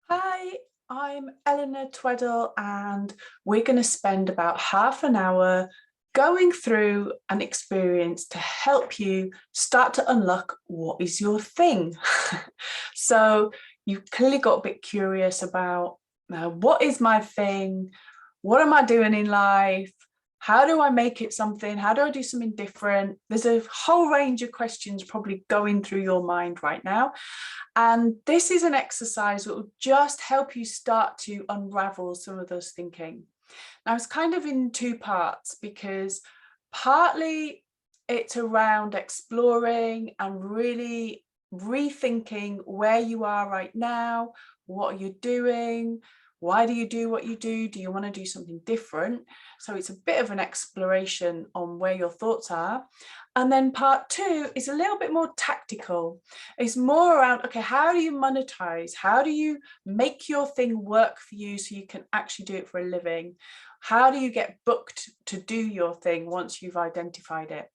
Hi, I'm Eleanor Tweddle, and we're going to spend about half an hour going through an experience to help you start to unlock what is your thing. So you've clearly got a bit curious about what is my thing? What am I doing in life? How do I make it something? How do I do something different? There's a whole range of questions probably going through your mind right now. And this is an exercise that will just help you start to unravel some of those thinking. Now, it's kind of in two parts because partly it's around exploring and really rethinking where you are right now, what you're doing, why do you do what you do you want to do something different? So it's a bit of an exploration on where your thoughts are. And then part two is a little bit more tactical. It's more around, okay, how do you monetize? How do you make your thing work for you so you can actually do it for a living? How do you get booked to do your thing once you've identified it?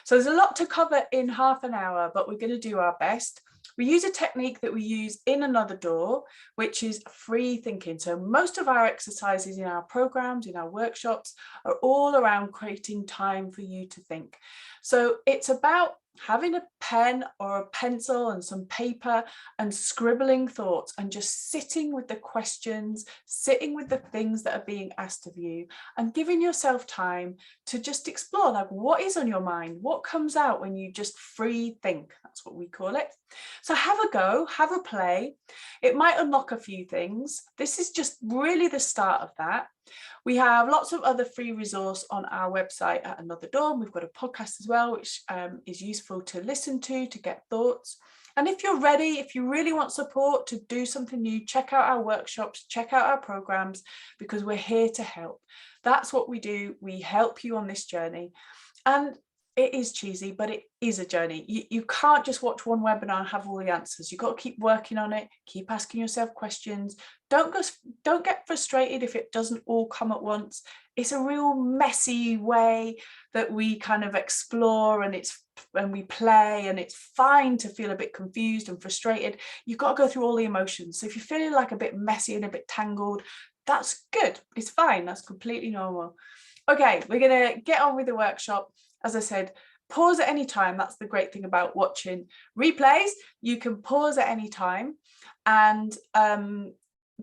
So there's a lot to cover in half an hour, but we're going to do our best. We use a technique that we use in Another Door, which is free thinking. So most of our exercises in our programs, in our workshops, are all around creating time for you to think. So it's about having a pen or a pencil and some paper and scribbling thoughts and just sitting with the questions, sitting with the things that are being asked of you, and giving yourself time to just explore, like, what is on your mind? What comes out when you just free think? That's what we call it. So have a go, have a play. It might unlock a few things. This is just really the start of that. We have lots of other free resource on our website at Another Dawn. We've got a podcast as well, which is useful to listen to get thoughts. And if you're ready, if you really want support to do something new, check out our workshops, check out our programs, because we're here to help. That's what we do. We help you on this journey. And it is cheesy, but it is a journey. You can't just watch one webinar and have all the answers. You've got to keep working on it, keep asking yourself questions. Don't get frustrated if it doesn't all come at once. It's a real messy way that we kind of explore, and we play, and it's fine to feel a bit confused and frustrated. You've got to go through all the emotions. So if you're feeling like a bit messy and a bit tangled, that's good. It's fine. That's completely normal. Okay, we're going to get on with the workshop. As I said, pause at any time. That's the great thing about watching replays. You can pause at any time and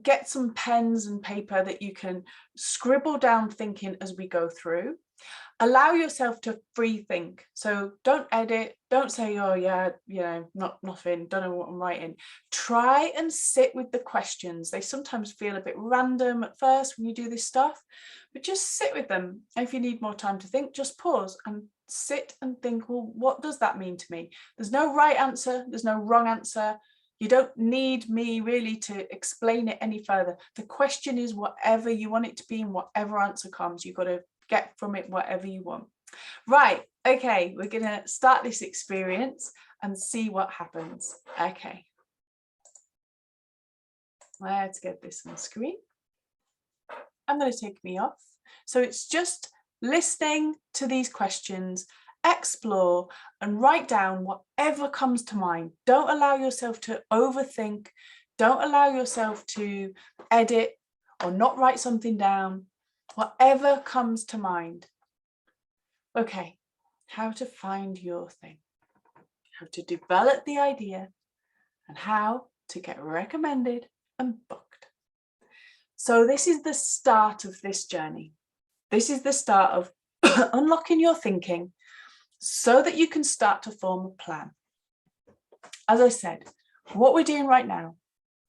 get some pens and paper that you can scribble down thinking as we go through. Allow yourself to free think. So don't edit, don't say, oh yeah, nothing, don't know what I'm writing. Try and sit with the questions. They sometimes feel a bit random at first when you do this stuff, but just sit with them. If you need more time to think, just pause and sit and think, well, what does that mean to me? There's no right answer, there's no wrong answer. You don't need me really to explain it any further. The question is whatever you want it to be, and whatever answer comes, you've got to get from it whatever you want. Right, okay, we're going to start this experience and see what happens. Okay, let's get this on screen. I'm going to take me off. So it's just listening to these questions, explore and write down whatever comes to mind. Don't allow yourself to overthink. Don't allow yourself to edit or not write something down. Whatever comes to mind. Okay, how to find your thing, how to develop the idea, and how to get recommended and booked. So this is the start of this journey. This is the start of unlocking your thinking so that you can start to form a plan. As I said, what we're doing right now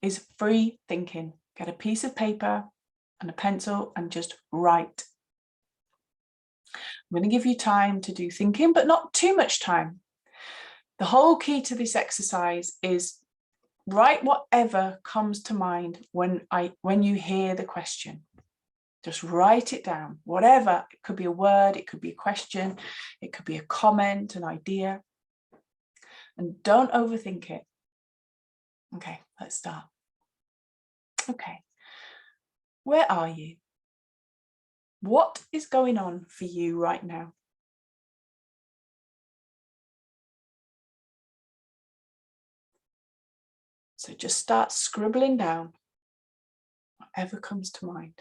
is free thinking. Get a piece of paper and a pencil and just write. I'm going to give you time to do thinking, but not too much time. The whole key to this exercise is write whatever comes to mind when you hear the question. Just write it down, whatever. It could be a word, it could be a question, it could be a comment, an idea. And don't overthink it. Okay, let's start. Okay, where are you? What is going on for you right now? So just start scribbling down whatever comes to mind.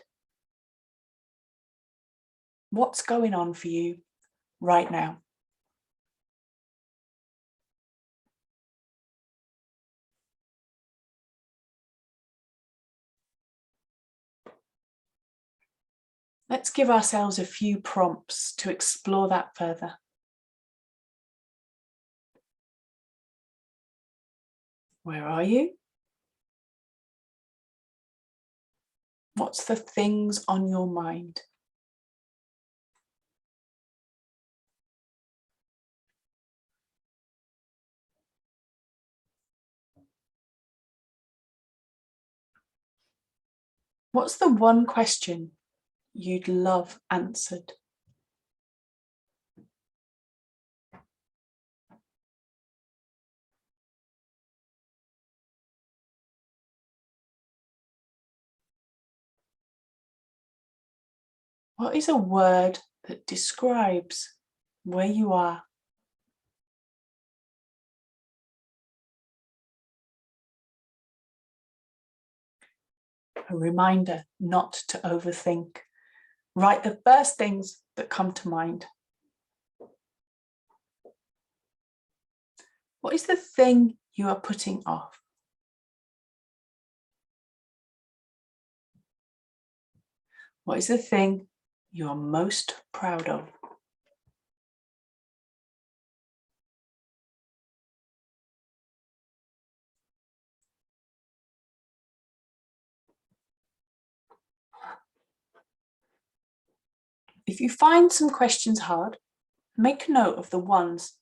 What's going on for you right now? Let's give ourselves a few prompts to explore that further. Where are you? What's the things on your mind? What's the one question you'd love answered? What is a word that describes where you are? A reminder not to overthink. Write the first things that come to mind. What is the thing you are putting off? What is the thing you are most proud of? If you find some questions hard, make a note of the ones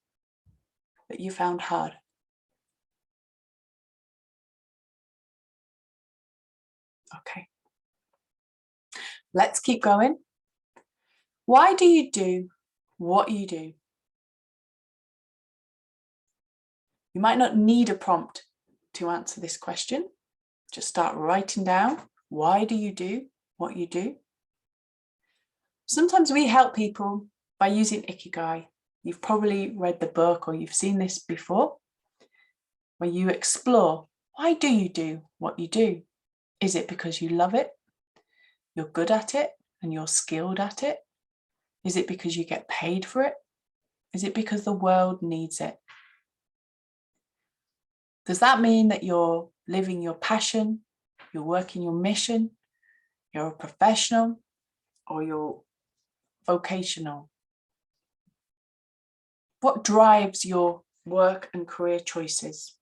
that you found hard. Okay. Let's keep going. Why do you do what you do? You might not need a prompt to answer this question. Just start writing down, why do you do what you do? Sometimes we help people by using Ikigai. You've probably read the book or you've seen this before, where you explore, why do you do what you do? Is it because you love it? You're good at it and you're skilled at it? Is it because you get paid for it? Is it because the world needs it? Does that mean that you're living your passion, you're working your mission, you're a professional, or you're vocational? What drives your work and career choices?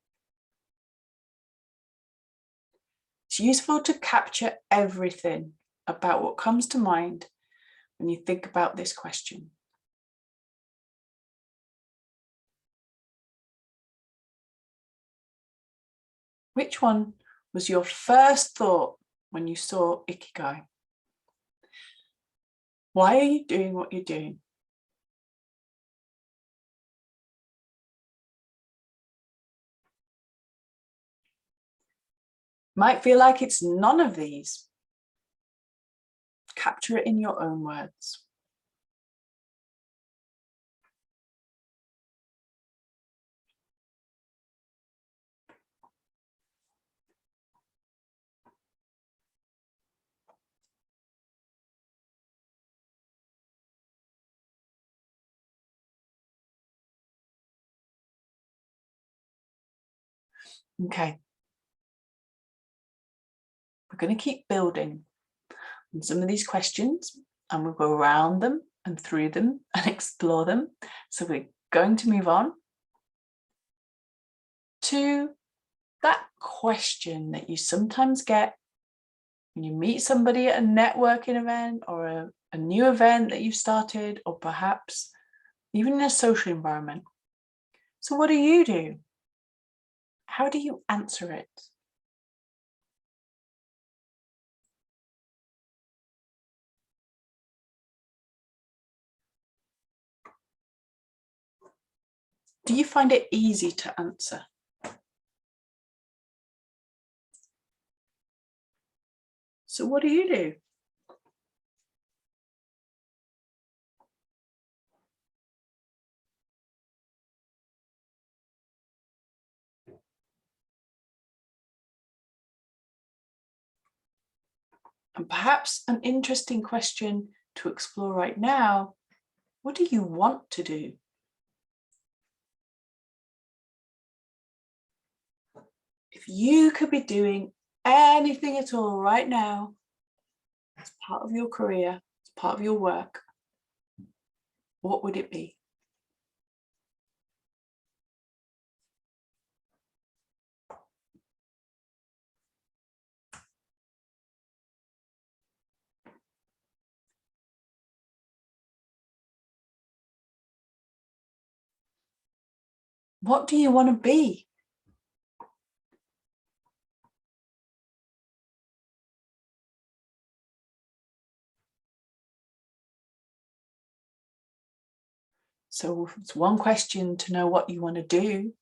It's useful to capture everything about what comes to mind when you think about this question. Which one was your first thought when you saw Ikigai? Why are you doing what you're doing? Might feel like it's none of these. Capture it in your own words. Okay. We're going to keep building on some of these questions and we'll go around them and through them and explore them. So we're going to move on to that question that you sometimes get when you meet somebody at a networking event or a new event that you've started, or perhaps even in a social environment. So what do you do? How do you answer it? Do you find it easy to answer? So what do you do? And perhaps an interesting question to explore right now, what do you want to do? If you could be doing anything at all right now, as part of your career, as part of your work, what would it be? What do you want to be? So it's one question to know what you want to do,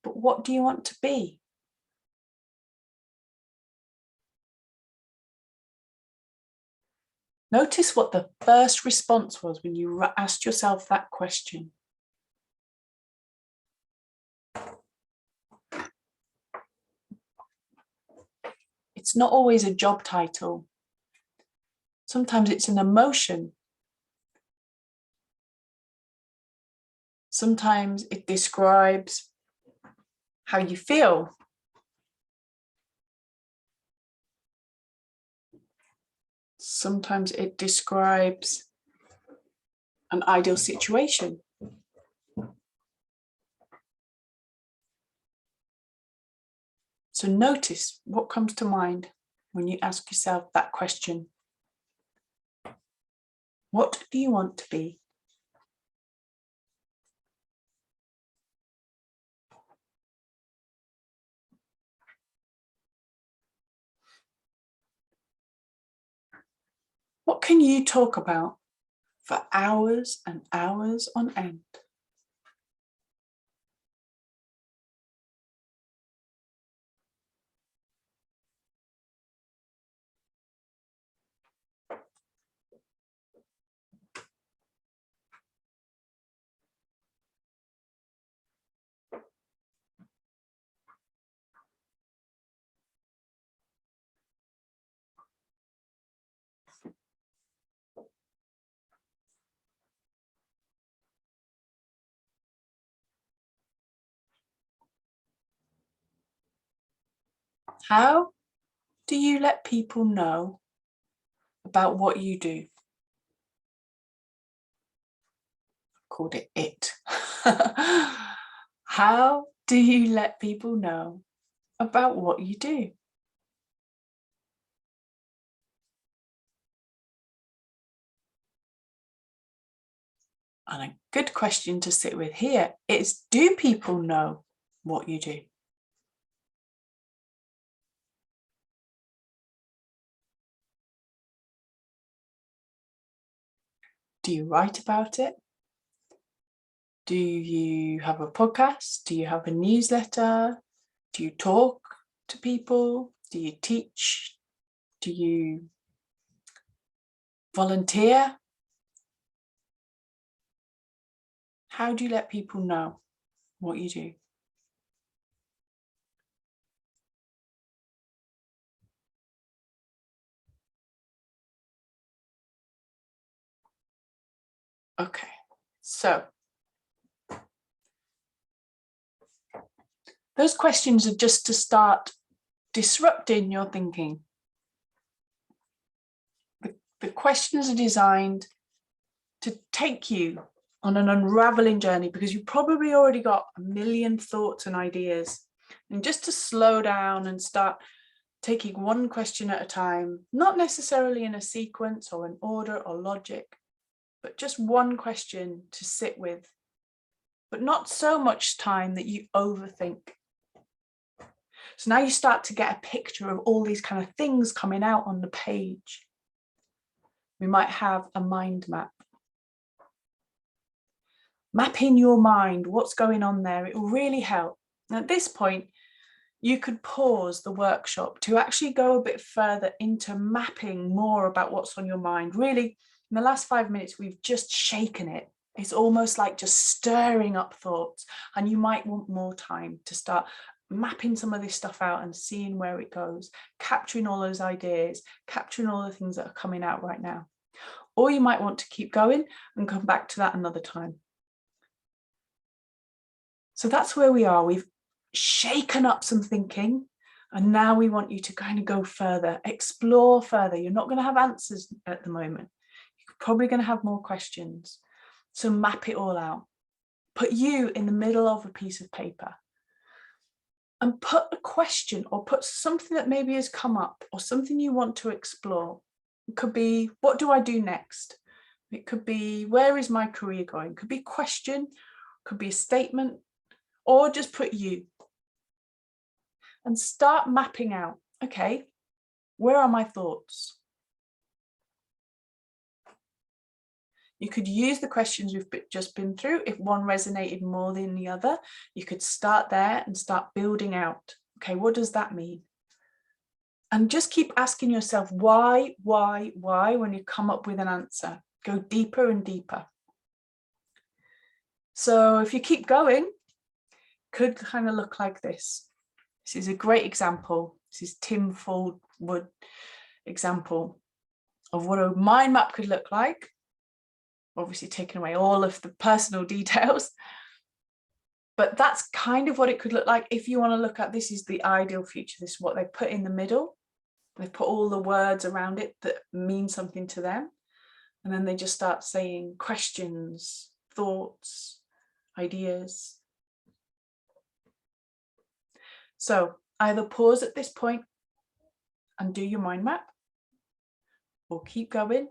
but what do you want to be? Notice what the first response was when you asked yourself that question. It's not always a job title. Sometimes it's an emotion. Sometimes it describes how you feel. Sometimes it describes an ideal situation. So notice what comes to mind when you ask yourself that question. What do you want to be? What can you talk about for hours and hours on end? How do you let people know about what you do? Called it. How do you let people know about what you do? And a good question to sit with here is, do people know what you do? Do you write about it? Do you have a podcast? Do you have a newsletter? Do you talk to people? Do you teach? Do you volunteer? How do you let people know what you do? Okay, so those questions are just to start disrupting your thinking. The questions are designed to take you on an unraveling journey because you've probably already got a million thoughts and ideas. And just to slow down and start taking one question at a time, not necessarily in a sequence or an order or logic, but just one question to sit with, but not so much time that you overthink. So now you start to get a picture of all these kind of things coming out on the page. We might have a mind map. Map in your mind what's going on there. It will really help. And at this point, you could pause the workshop to actually go a bit further into mapping more about what's on your mind. Really, in the last 5 minutes, we've just shaken it. It's almost like just stirring up thoughts, and you might want more time to start mapping some of this stuff out and seeing where it goes, capturing all those ideas, capturing all the things that are coming out right now. Or you might want to keep going and come back to that another time. So that's where we are. We've shaken up some thinking, and now we want you to kind of go further, explore further. You're not going to have answers at the moment. You're probably going to have more questions. So map it all out. Put you in the middle of a piece of paper and put a question or put something that maybe has come up or something you want to explore. It could be, what do I do next? It could be, where is my career going? It could be a question, could be a statement, or just put you. And start mapping out, okay, where are my thoughts? You could use the questions we've just been through. If one resonated more than the other, you could start there and start building out. Okay, what does that mean? And just keep asking yourself why, when you come up with an answer. Go deeper and deeper. So if you keep going, could kind of look like this. This is a great example. This is Tim Fordwood example of what a mind map could look like. Obviously taking away all of the personal details, but that's kind of what it could look like. If you want to look at, this is the ideal future. This is what they put in the middle. They've put all the words around it that mean something to them. And then they just start saying questions, thoughts, ideas. So either pause at this point and do your mind map, or keep going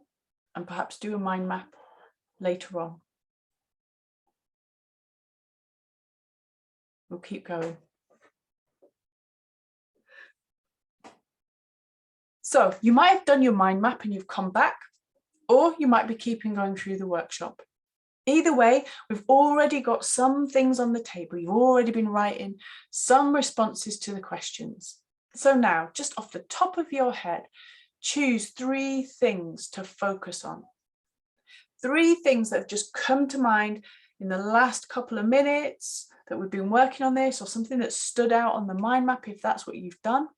and perhaps do a mind map later on. We'll keep going. So you might have done your mind map and you've come back, or you might be keeping going through the workshop. Either way, we've already got some things on the table. You've already been writing some responses to the questions. So now, just off the top of your head, choose 3 things to focus on. 3 things that have just come to mind in the last couple of minutes that we've been working on this, or something that stood out on the mind map if that's what you've done.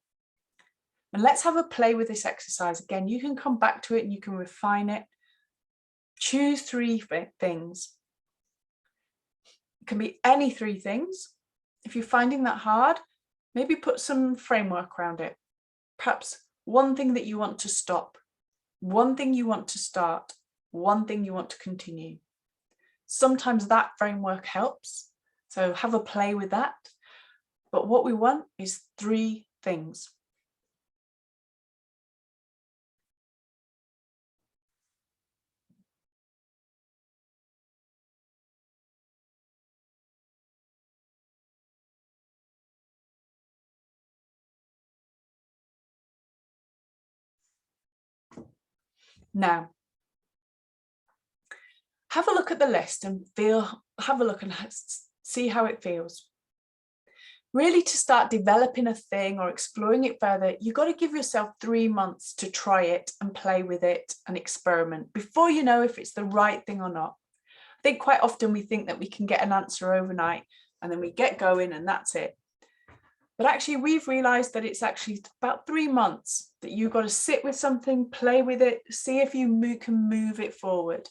And let's have a play with this exercise. Again, you can come back to it and you can refine it. Choose 3 things. It can be any 3 things. If you're finding that hard, maybe put some framework around it. Perhaps one thing that you want to stop, one thing you want to start, one thing you want to continue. Sometimes that framework helps. So have a play with that. But what we want is 3 things. Now, have a look at the list and have a look and see how it feels. Really, to start developing a thing or exploring it further, you've got to give yourself 3 months to try it and play with it and experiment before you know if it's the right thing or not. I think quite often we think that we can get an answer overnight and then we get going and that's it. But actually, we've realized that it's actually about 3 months that you've got to sit with something, play with it, see if you can move it forward.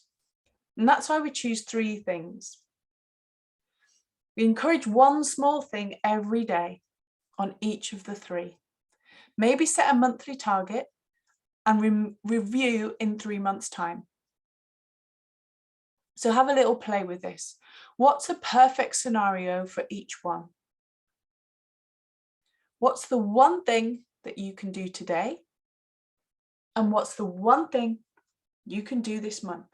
And that's why we choose 3 things. We encourage one small thing every day on each of the 3. Maybe set a monthly target and review in 3 months' time. So have a little play with this. What's a perfect scenario for each one? What's the one thing that you can do today? And what's the one thing you can do this month?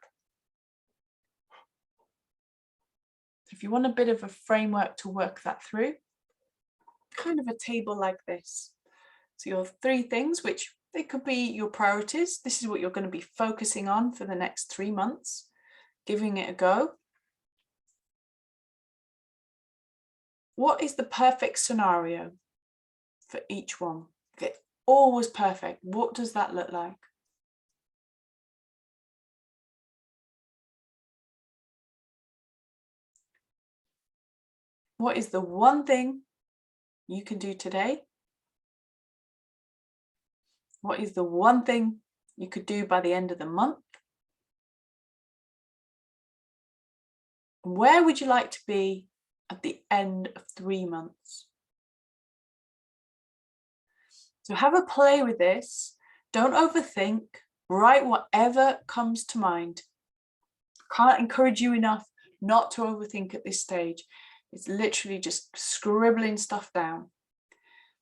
If you want a bit of a framework to work that through, kind of a table like this. So your 3 things, which they could be your priorities. This is what you're going to be focusing on for the next 3 months, giving it a go. What is the perfect scenario for each one? If it all was perfect, what does that look like? What is the one thing you can do today? What is the one thing you could do by the end of the month? Where would you like to be at the end of 3 months? So have a play with this. Don't overthink. Write whatever comes to mind. Can't encourage you enough not to overthink at this stage. It's literally just scribbling stuff down.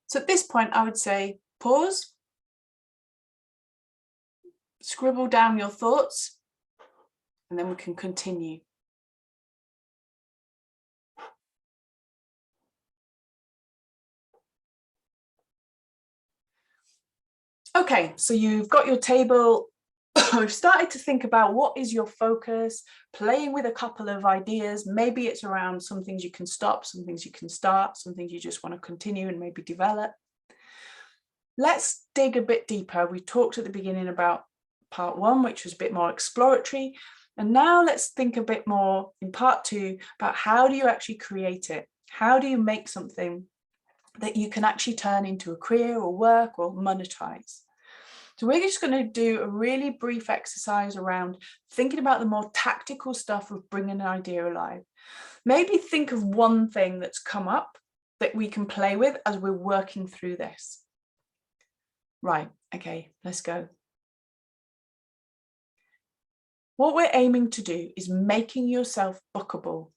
So at this point, I would say pause, scribble down your thoughts, and then we can continue. Okay, so you've got your table. We've started to think about what is your focus, playing with a couple of ideas. Maybe it's around some things you can stop, some things you can start, some things you just want to continue and maybe develop. Let's dig a bit deeper. We talked at the beginning about part 1, which was a bit more exploratory. And now let's think a bit more in part 2 about how do you actually create it? How do you make something that you can actually turn into a career or work or monetize? So we're just going to do a really brief exercise around thinking about the more tactical stuff of bringing an idea alive. Maybe think of one thing that's come up that we can play with as we're working through this. Right, okay, let's go. What we're aiming to do is making yourself bookable.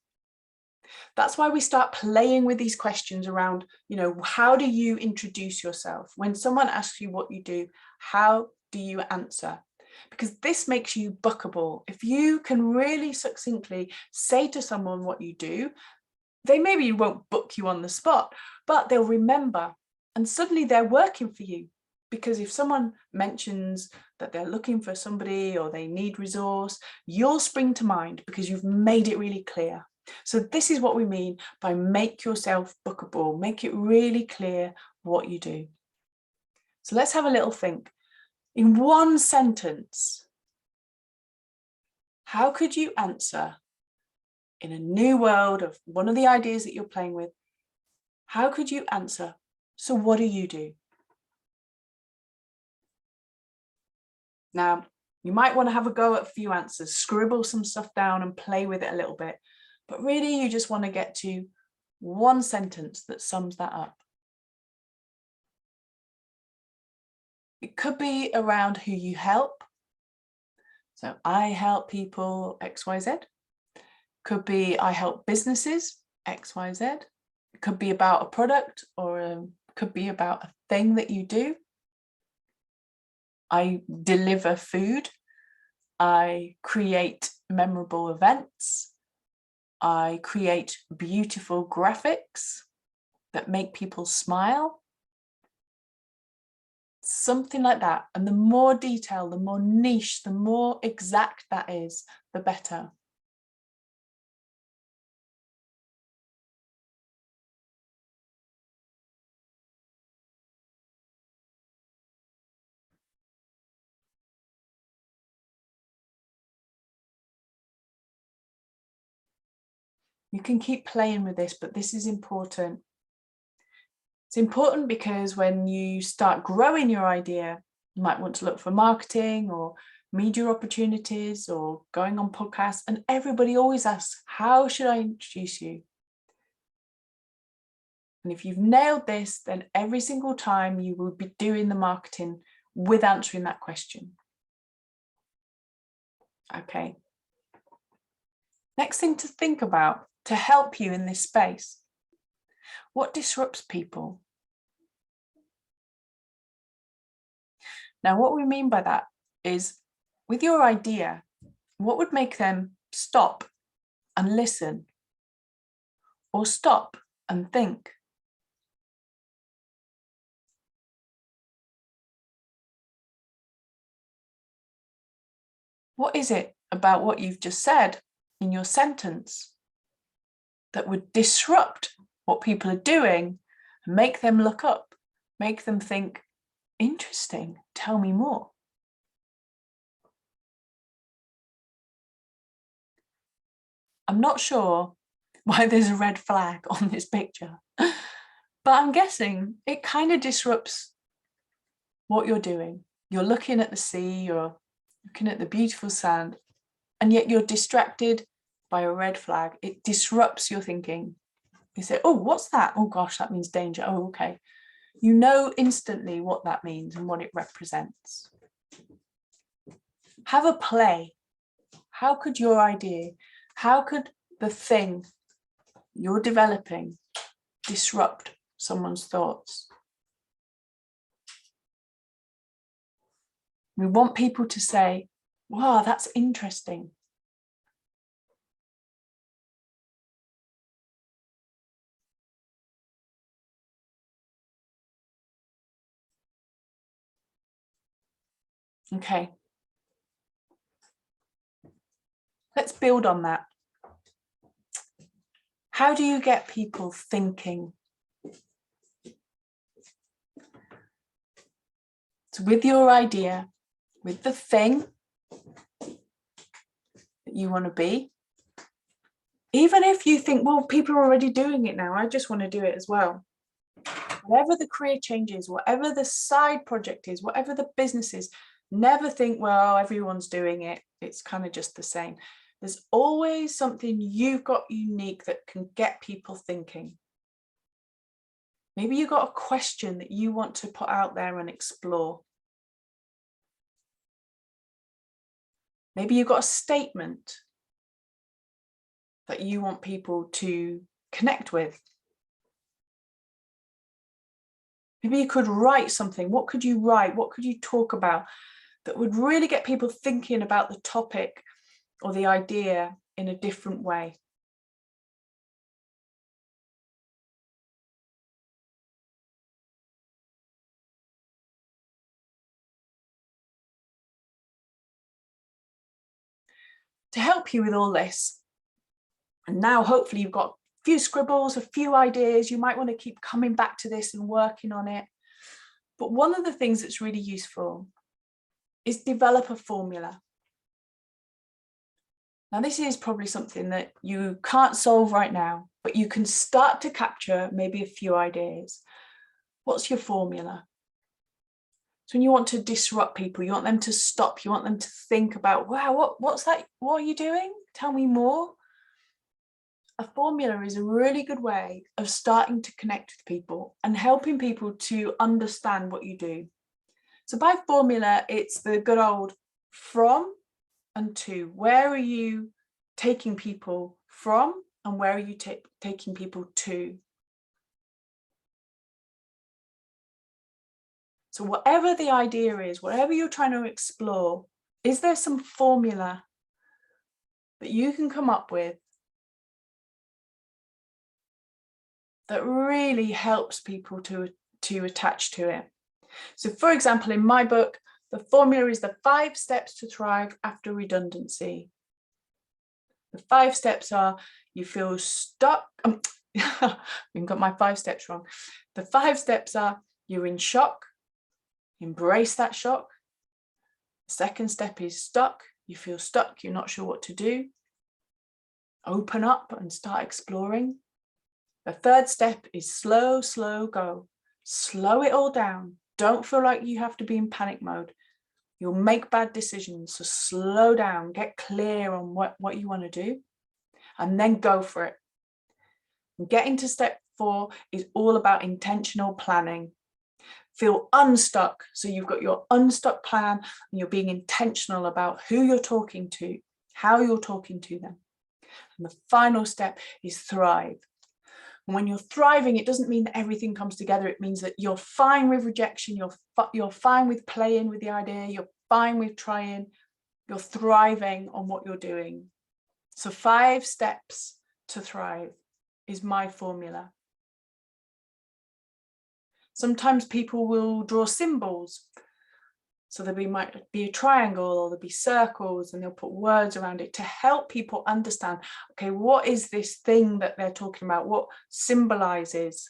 That's why we start playing with these questions around, how do you introduce yourself? When someone asks you what you do, how do you answer? Because this makes you bookable. If you can really succinctly say to someone what you do, they maybe won't book you on the spot, but they'll remember, and suddenly they're working for you. Because if someone mentions that they're looking for somebody or they need resource, you'll spring to mind because you've made it really clear. So this is what we mean by make yourself bookable. Make it really clear what you do. So let's have a little think. In one sentence, how could you answer in a new world of one of the ideas that you're playing with? How could you answer, so what do you do? Now, you might want to have a go at a few answers, scribble some stuff down and play with it a little bit. But really, you just want to get to one sentence that sums that up. It could be around who you help. So I help people XYZ. Could be I help businesses XYZ. It could be about a product or could be about a thing that you do. I deliver food. I create memorable events. I create beautiful graphics that make people smile. Something like that. And the more detail, the more niche, the more exact that is, the better. You can keep playing with this, but this is important. It's important because when you start growing your idea, you might want to look for marketing or media opportunities or going on podcasts. And everybody always asks, how should I introduce you? And if you've nailed this, then every single time you will be doing the marketing with answering that question. Okay. Next thing to think about to help you in this space. What disrupts people? Now, what we mean by that is with your idea, what would make them stop and listen or stop and think? What is it about what you've just said in your sentence that would disrupt what people are doing and make them look up, make them think, interesting, tell me more? I'm not sure why there's a red flag on this picture, But I'm guessing it kind of disrupts what you're doing. You're looking at the sea, you're looking at the beautiful sand, and yet you're distracted by a red flag. It disrupts your thinking. You say, oh, what's that? Oh gosh, that means danger. Oh, okay. You know instantly what that means and what it represents. Have a play. How could your idea, how could the thing you're developing disrupt someone's thoughts? We want people to say, wow, that's interesting. Okay. Let's build on that. How do you get people thinking? So with your idea, with the thing that you want to be, even if you think, well, people are already doing it now, I just want to do it as well. Whatever the career change is, whatever the side project is, whatever the business is, never think, well, everyone's doing it. It's kind of just the same. There's always something you've got unique that can get people thinking. Maybe you've got a question that you want to put out there and explore. Maybe you've got a statement that you want people to connect with. Maybe you could write something. What could you write? What could you talk about that would really get people thinking about the topic or the idea in a different way? To help you with all this, and now hopefully you've got a few scribbles, a few ideas, you might want to keep coming back to this and working on it. But one of the things that's really useful is develop a formula. Now, this is probably something that you can't solve right now, but you can start to capture maybe a few ideas. What's your formula? So when you want to disrupt people, you want them to stop, you want them to think about, wow, what's that? What are you doing? Tell me more. A formula is a really good way of starting to connect with people and helping people to understand what you do. So by formula, it's the good old from and to. Where are you taking people from and where are you taking people to? So whatever the idea is, whatever you're trying to explore, is there some formula that you can come up with that really helps people to attach to it? So for example, in my book, the formula is the 5 steps to thrive after redundancy. The 5 steps are: you feel stuck. I've got my 5 steps wrong. The 5 steps are: you're in shock, embrace that shock. The second step is stuck. You feel stuck, you're not sure what to do. Open up and start exploring. The third step is slow, slow go. Slow it all down. Don't feel like you have to be in panic mode. You'll make bad decisions, so slow down, get clear on what you want to do, and then go for it. And getting to step 4 is all about intentional planning. Feel unstuck, so you've got your unstuck plan and you're being intentional about who you're talking to, how you're talking to them. And the final step is thrive. And when you're thriving, it doesn't mean that everything comes together. It means that you're fine with rejection, you're fine with playing with the idea, you're fine with trying, you're thriving on what you're doing. So 5 steps to thrive is my formula. Sometimes people will draw symbols. So might be a triangle or there'll be circles, and they'll put words around it to help people understand, okay, what is this thing that they're talking about? What symbolizes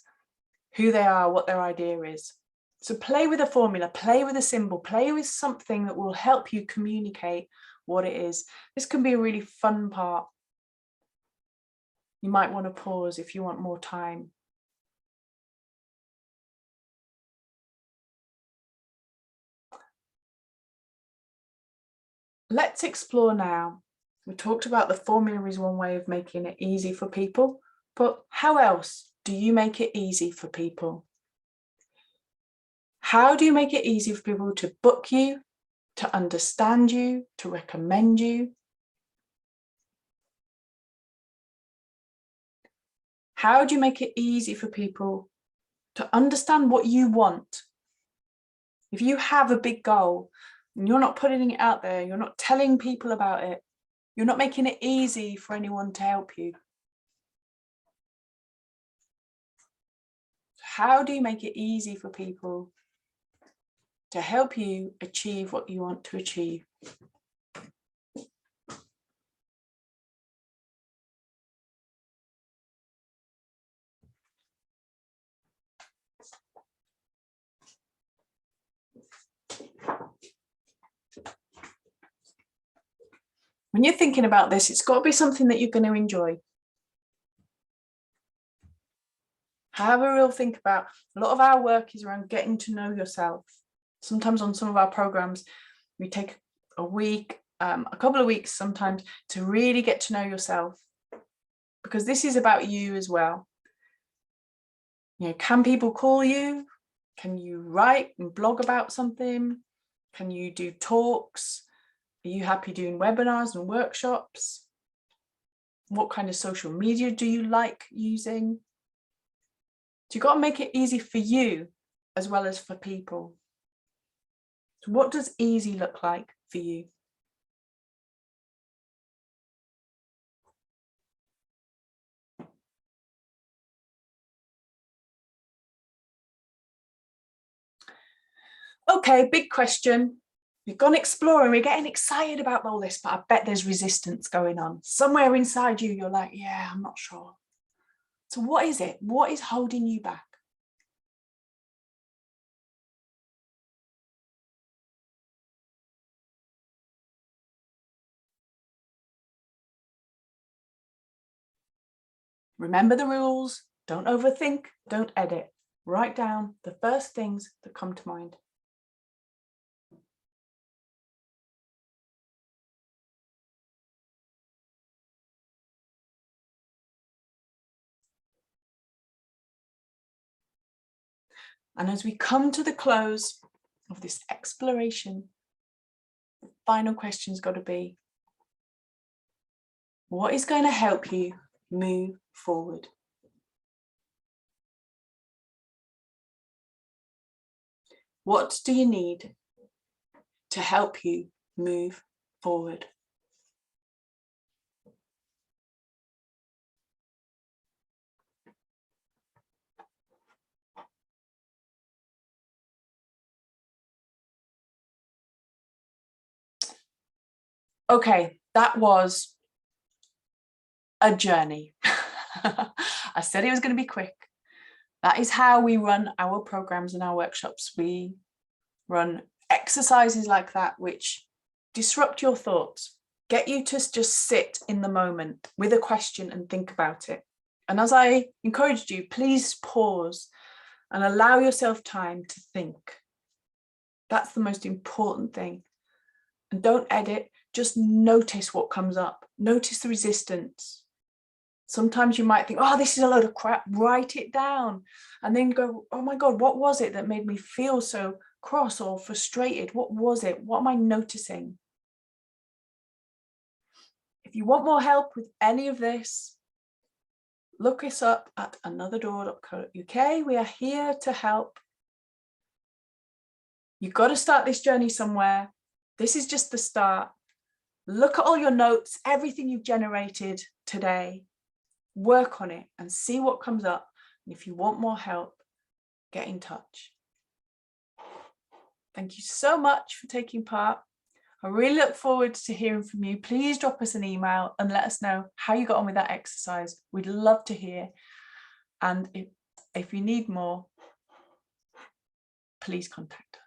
who they are, what their idea is? So play with a formula, play with a symbol, play with something that will help you communicate what it is. This can be a really fun part. You might want to pause if you want more time. let's explore now. We talked about the formula is one way of making it easy for people, but how else do you make it easy for people? How do you make it easy for people to book you, to understand you, to recommend you? How do you make it easy for people to understand what you want? If you have a big goal and you're not putting it out there, you're not telling people about it, you're not making it easy for anyone to help you. How do you make it easy for people to help you achieve what you want to achieve? When you're thinking about this, it's got to be something that you're going to enjoy. Have a real think about, a lot of our work is around getting to know yourself. Sometimes on some of our programs, we take a week, a couple of weeks sometimes to really get to know yourself, because this is about you as well. You know, can people call you? Can you write and blog about something? Can you do talks? Are you happy doing webinars and workshops? What kind of social media do you like using? So you've got to make it easy for you as well as for people. So what does easy look like for you? Okay, big question. We've gone exploring, we're getting excited about all this, but I bet there's resistance going on. Somewhere inside you, you're like, yeah, I'm not sure. So what is it? What is holding you back? Remember the rules, don't overthink, don't edit. Write down the first things that come to mind. And as we come to the close of this exploration, the final question's got to be, what is going to help you move forward? What do you need to help you move forward? Okay, that was a journey. I said it was going to be quick. That is how we run our programs and our workshops. We run exercises like that, which disrupt your thoughts, get you to just sit in the moment with a question and think about it. And as I encouraged you, please pause and allow yourself time to think. That's the most important thing. And don't edit, just notice what comes up. Notice the resistance. Sometimes you might think, oh, this is a load of crap, write it down. And then go, oh my God, what was it that made me feel so cross or frustrated? What was it? What am I noticing? If you want more help with any of this, look us up at anotherdoor.co.uk. We are here to help. You've got to start this journey somewhere. This is just the start. Look at all your notes, everything you've generated today. Work on it and see what comes up. And if you want more help, get in touch. Thank you so much for taking part. I really look forward to hearing from you. Please drop us an email and let us know how you got on with that exercise. We'd love to hear. And if you need more, please contact us.